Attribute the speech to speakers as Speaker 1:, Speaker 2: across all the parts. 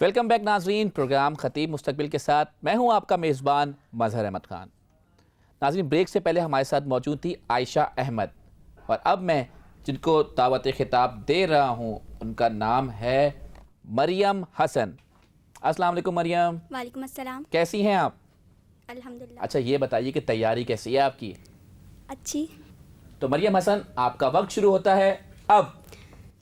Speaker 1: Welcome back ناظرین، programme خطیب مستقبل کے ساتھ میں ہوں آپ کا میزبان مظہر احمد خان۔ ناظرین، بریک سے پہلے ہمارے ساتھ موجود تھی عائشہ احمد، اور اب میں جن کو دعوت خطاب دے رہا ہوں ان کا نام ہے مریم حسن۔ السلام علیکم مریم۔
Speaker 2: وعلیکم السلام۔
Speaker 1: کیسی ہیں آپ؟
Speaker 2: الحمدللہ۔
Speaker 1: اچھا یہ بتائیے کہ تیاری کیسی ہے آپ کی؟
Speaker 2: اچھی۔
Speaker 1: تو مریم حسن، آپ کا وقت شروع ہوتا ہے اب۔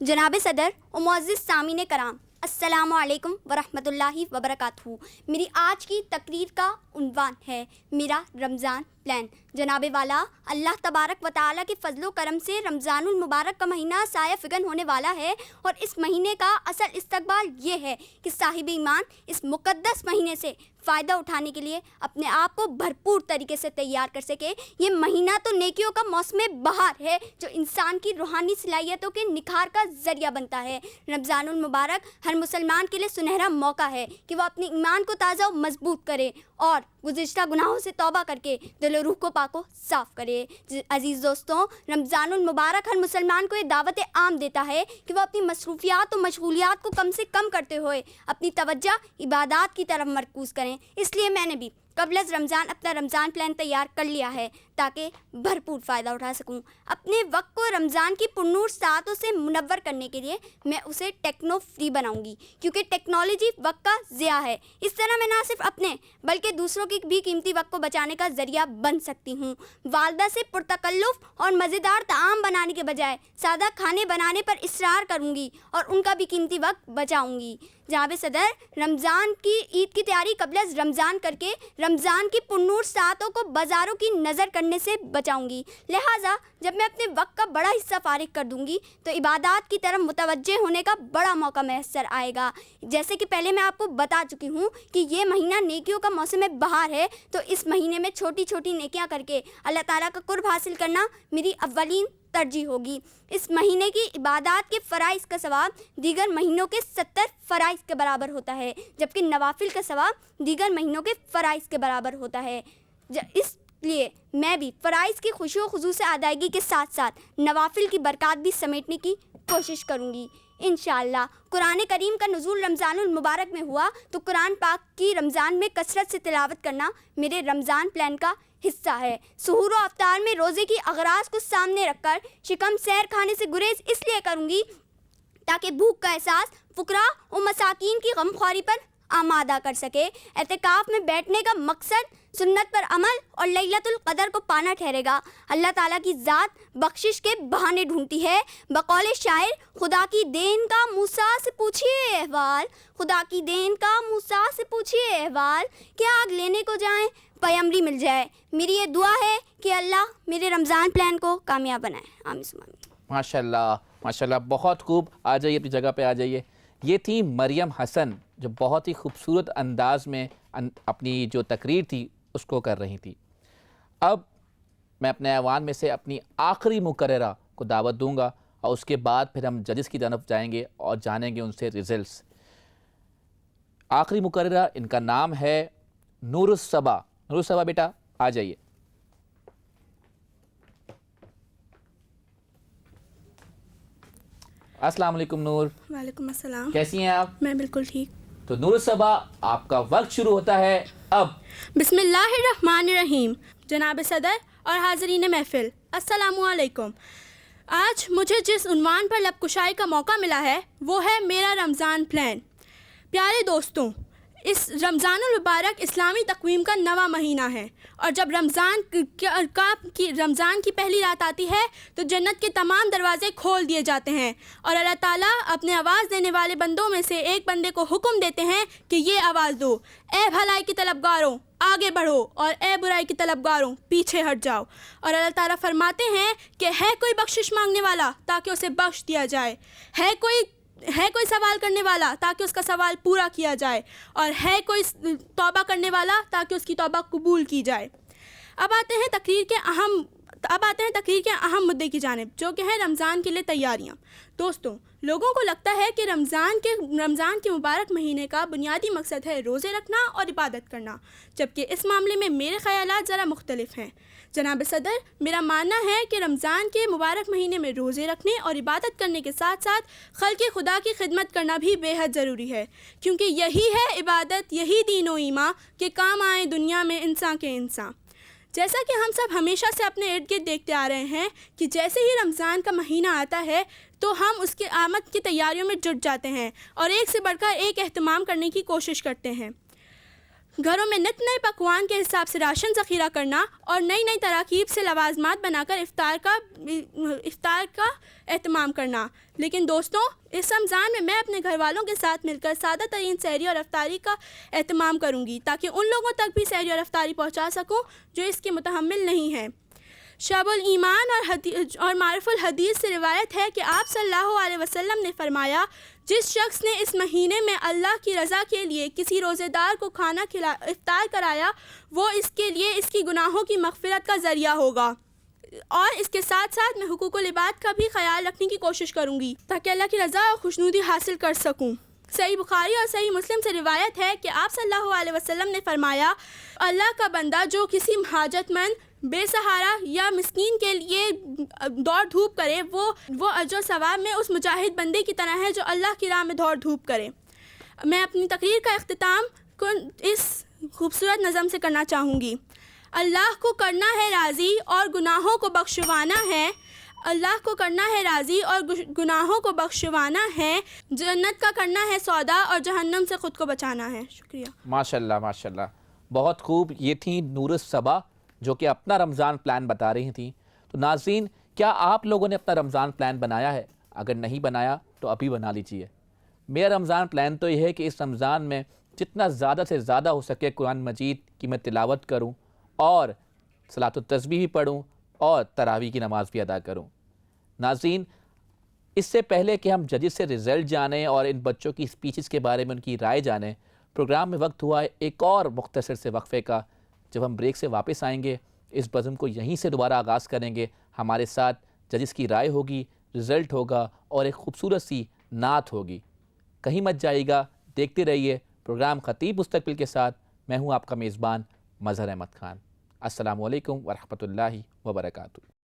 Speaker 2: جناب صدر و معزز سامعین کرام، السلام علیکم ورحمۃ اللہ وبرکاتہ۔ میری آج کی تقریر کا عنوان ہے میرا رمضان پلان۔ جناب والا، اللہ تبارک و تعالیٰ کے فضل و کرم سے رمضان المبارک کا مہینہ سایہ فگن ہونے والا ہے، اور اس مہینے کا اصل استقبال یہ ہے کہ صاحب ایمان اس مقدس مہینے سے فائدہ اٹھانے کے لیے اپنے آپ کو بھرپور طریقے سے تیار کر سکے۔ یہ مہینہ تو نیکیوں کا موسم بہار ہے جو انسان کی روحانی صلاحیتوں کے نکھار کا ذریعہ بنتا ہے۔ رمضان المبارک ہر مسلمان کے لیے سنہرا موقع ہے کہ وہ اپنے ایمان کو تازہ و مضبوط کرے اور گزشتہ گناہوں سے توبہ کر کے دل و روح کو پاک و صاف کرے۔ عزیز دوستوں، رمضان المبارک ہر مسلمان کو یہ دعوت عام دیتا ہے کہ وہ اپنی مصروفیات و مشغولیات کو کم سے کم کرتے ہوئے اپنی توجہ عبادات کی طرف مرکوز کریں۔ اس لیے میں نے بھی قبل از رمضان اپنا رمضان پلان تیار کر لیا ہے تاکہ بھرپور فائدہ اٹھا سکوں۔ اپنے وقت کو رمضان کی پرنور ساعتوں سے منور کرنے کے لیے میں اسے ٹیکنو فری بناؤں گی، کیونکہ ٹیکنالوجی وقت کا ضیاع ہے۔ اس طرح میں نہ صرف اپنے بلکہ دوسروں کی بھی قیمتی وقت کو بچانے کا ذریعہ بن سکتی ہوں۔ والدہ سے پرتکلف اور مزیدار طعام بنانے کے بجائے سادہ کھانے بنانے پر اصرار کروں گی اور ان کا بھی قیمتی وقت بچاؤں گی۔ جناب صدر، رمضان کی عید کی تیاری قبل از رمضان کر کے رمضان کی پرنور ساعتوں کو بازاروں کی نظر کرنے سے بچاؤں گی۔ لہٰذا جب میں اپنے وقت کا بڑا حصہ فارغ کر دوں گی تو عبادات کی طرف متوجہ ہونے کا بڑا موقع میسر آئے گا۔ جیسے کہ پہلے میں آپ کو بتا چکی ہوں کہ یہ مہینہ نیکیوں کا موسم بہار ہے، تو اس مہینے میں چھوٹی چھوٹی نیکیاں کر کے اللہ تعالیٰ کا قرب حاصل کرنا میری اولین ترجیح ہوگی۔ اس مہینے کی عبادات کے فرائض کا ثواب دیگر مہینوں کے 70 فرائض کے برابر ہوتا ہے، جبکہ نوافل کا ثواب دیگر مہینوں کے فرائض کے برابر ہوتا ہے۔ اس لیے میں بھی فرائض کی خوشی و خضوع سے ادائیگی کے ساتھ ساتھ نوافل کی برکات بھی سمیٹنے کی کوشش کروں گی انشاءاللہ۔ قرآن کریم کا نزول رمضان المبارک میں ہوا تو قرآن پاک کی رمضان میں کثرت سے تلاوت کرنا میرے رمضان پلان کا حصہ ہے۔ سحور و افطار میں روزے کی اغراض کو سامنے رکھ کر شکم سیر کھانے سے گریز اس لیے کروں گی تاکہ بھوک کا احساس فقراء و مساکین کی غمخواری پر آمادہ کر سکے۔ اعتکاف میں بیٹھنے کا مقصد سنت پر عمل اور لیلۃ القدر کو پانا ٹھہرے گا۔ اللہ تعالیٰ کی ذات بخشش کے بہانے ڈھونڈتی ہے۔ بقول شاعر، خدا کی دین کا موسیٰ سے پوچھئے احوال، خدا کی دین کا موسیٰ سے پوچھئے احوال، کہ آگ لینے کو جائیں پیمبری مل جائے۔ میری یہ دعا ہے کہ اللہ میرے رمضان پلان کو کامیاب بنائے۔ آمین ثم آمین۔
Speaker 1: ماشاءاللہ ماشاءاللہ، بہت خوب۔ آ جائیے اپنی جگہ پہ آ جائیے۔ یہ تھی مریم حسن جو بہت ہی خوبصورت انداز میں اپنی جو تقریر تھی اس کو کر رہی تھی۔ اب میں اپنے ایوان میں سے اپنی آخری مقررہ کو دعوت دوں گا اور اس کے بعد پھر ہم ججز کی طرف جائیں گے اور جانیں گے ان سے ریزلٹس۔ آخری مقررہ، ان کا نام ہے نور الصبا۔ نور الصبا بیٹا آ جائیے۔ السلام علیکم نور۔
Speaker 3: وعلیکم السلام۔
Speaker 1: کیسی ہیں آپ؟
Speaker 3: میں بالکل ٹھیک۔
Speaker 1: تو نور الصبا، آپ کا وقت شروع ہوتا ہے اب۔
Speaker 3: بسم اللہ الرحمن الرحیم۔ جناب صدر اور حاضرین محفل، السلام علیکم۔ آج مجھے جس عنوان پر لب کشائی کا موقع ملا ہے وہ ہے میرا رمضان پلان۔ پیارے دوستوں، اس رمضان المبارک اسلامی تقویم کا نواں مہینہ ہے، اور جب رمضان کی پہلی رات آتی ہے تو جنت کے تمام دروازے کھول دیے جاتے ہیں، اور اللہ تعالیٰ اپنے آواز دینے والے بندوں میں سے ایک بندے کو حکم دیتے ہیں کہ یہ آواز دو، اے بھلائی کی طلبگاروں آگے بڑھو، اور اے برائی کی طلبگاروں پیچھے ہٹ جاؤ۔ اور اللہ تعالیٰ فرماتے ہیں کہ ہے کوئی بخشش مانگنے والا تاکہ اسے بخش دیا جائے، ہے کوئی سوال کرنے والا تاکہ اس کا سوال پورا کیا جائے، اور ہے کوئی توبہ کرنے والا تاکہ اس کی توبہ قبول کی جائے۔ اب آتے ہیں تقریر کے اہم اب آتے ہیں تقریر کے اہم مدعے کی جانب، جو کہ ہے رمضان کے لیے تیاریاں۔ دوستوں، لوگوں کو لگتا ہے کہ رمضان کے مبارک مہینے کا بنیادی مقصد ہے روزے رکھنا اور عبادت کرنا، جبکہ اس معاملے میں میرے خیالات ذرا مختلف ہیں۔ جناب صدر، میرا ماننا ہے کہ رمضان کے مبارک مہینے میں روزے رکھنے اور عبادت کرنے کے ساتھ ساتھ خلق خدا کی خدمت کرنا بھی بے حد ضروری ہے، کیونکہ یہی ہے عبادت، یہی دین و ایمان کہ کام آئے دنیا میں انسان کے انسان۔ جیسا کہ ہم سب ہمیشہ سے اپنے ارد گرد دیکھتے آ رہے ہیں کہ جیسے ہی رمضان کا مہینہ آتا ہے تو ہم اس کے آمد کی تیاریوں میں جٹ جاتے ہیں اور ایک سے بڑھ کر ایک اہتمام کرنے کی کوشش کرتے ہیں۔ گھروں میں نت نئے پکوان کے حساب سے راشن ذخیرہ کرنا اور نئی نئی تراکیب سے لوازمات بنا کر افطار کا اہتمام کرنا۔ لیکن دوستوں، اس رمضان میں میں اپنے گھر والوں کے ساتھ مل کر سادہ ترین سحری اور افطاری کا اہتمام کروں گی، تاکہ ان لوگوں تک بھی سحری اور افطاری پہنچا سکوں جو اس کے متحمل نہیں ہیں۔ شعب الایمان اور معرف الحدیث سے روایت ہے کہ آپ صلی اللہ علیہ وسلم نے فرمایا، جس شخص نے اس مہینے میں اللہ کی رضا کے لیے کسی روزے دار کو افطار کرایا، وہ اس کے لیے اس کی گناہوں کی مغفرت کا ذریعہ ہوگا۔ اور اس کے ساتھ ساتھ میں حقوق العباد کا بھی خیال رکھنے کی کوشش کروں گی تاکہ اللہ کی رضا اور خوشنودی حاصل کر سکوں۔ صحیح بخاری اور صحیح مسلم سے روایت ہے کہ آپ صلی اللہ علیہ وسلم نے فرمایا، اللہ کا بندہ جو کسی حاجت مند، بے سہارا یا مسکین کے لیے دوڑ دھوپ کرے، وہ اجر و ثواب میں اس مجاہد بندے کی طرح ہے جو اللہ کی راہ میں دوڑ دھوپ کرے۔ میں اپنی تقریر کا اختتام اس خوبصورت نظم سے کرنا چاہوں گی۔ اللہ کو کرنا ہے راضی اور گناہوں کو بخشوانا ہے، اللہ کو کرنا ہے راضی اور گناہوں کو بخشوانا ہے، جنت کا کرنا ہے سودا اور جہنم سے خود کو بچانا ہے۔ شکریہ۔
Speaker 1: ماشاءاللہ ماشاءاللہ، بہت خوب۔ یہ تھیں نور الصبا جو کہ اپنا رمضان پلان بتا رہی تھیں۔ تو ناظرین، کیا آپ لوگوں نے اپنا رمضان پلان بنایا ہے؟ اگر نہیں بنایا تو ابھی بنا لیجئے۔ میرا رمضان پلان تو یہ ہے کہ اس رمضان میں جتنا زیادہ سے زیادہ ہو سکے قرآن مجید کی میں تلاوت کروں اور صلاۃ التسبیح بھی پڑھوں اور تراویح کی نماز بھی ادا کروں۔ ناظرین، اس سے پہلے کہ ہم ججز سے رزلٹ جانیں اور ان بچوں کی اسپیچز کے بارے میں ان کی رائے جانیں، پروگرام میں وقت ہوا ہے ایک اور مختصر سے وقفے کا۔ جب ہم بریک سے واپس آئیں گے، اس بزم کو یہیں سے دوبارہ آغاز کریں گے۔ ہمارے ساتھ ججز کی رائے ہوگی، رزلٹ ہوگا اور ایک خوبصورت سی نعت ہوگی۔ کہیں مت جائیے گا، دیکھتے رہیے پروگرام خطیب مستقبل کے ساتھ۔ میں ہوں آپ کا میزبان مظہر احمد خان۔ السلام علیکم ورحمۃ اللہ وبرکاتہ۔